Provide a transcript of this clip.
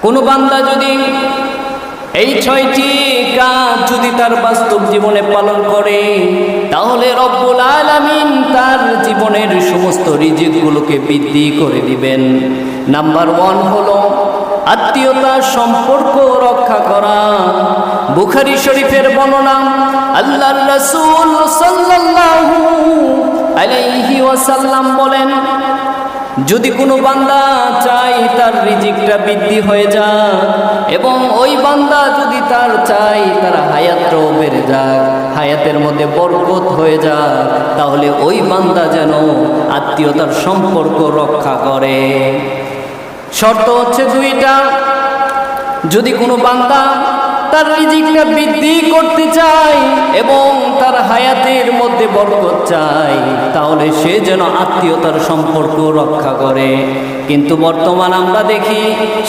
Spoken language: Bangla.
কোনো বান্দা যদি এই 6টি কাজ যদি তার বাস্তব জীবনে পালন করে, তাহলে রব্বুল আলামিন তার জীবনের সমস্ত রিজিকগুলোকে বৃদ্ধি করে দিবেন। নাম্বার 1 হলো আত্মীয়তার সম্পর্ক রক্ষা করা। বুখারী শরীফের বর্ণনা, আল্লাহর রাসূল সাল্লাল্লাহু আলাইহি ওয়াসাল্লাম বলেন, যদি কোনো বান্দা চায় তার রিজিকটা বৃদ্ধি হয়ে যায় এবং ওই বান্দা যদি তার চায় তার হায়াতটাও বেড়ে যায়, হায়াতের মধ্যে বরকত হয়ে যায়, তাহলে ওই বান্দা যেন আত্মীয়তার সম্পর্ক রক্ষা করে। শর্ত হচ্ছে 2টা। যদি কোনো বান্দা তার রিজিকটা বৃদ্ধি করতে চায় এবং তার হায়াতের মধ্যে বরকত চায়, তাহলে সে যেন আত্মীয়তার সম্পর্ক রক্ষা করে। কিন্তু বর্তমান আমরা দেখি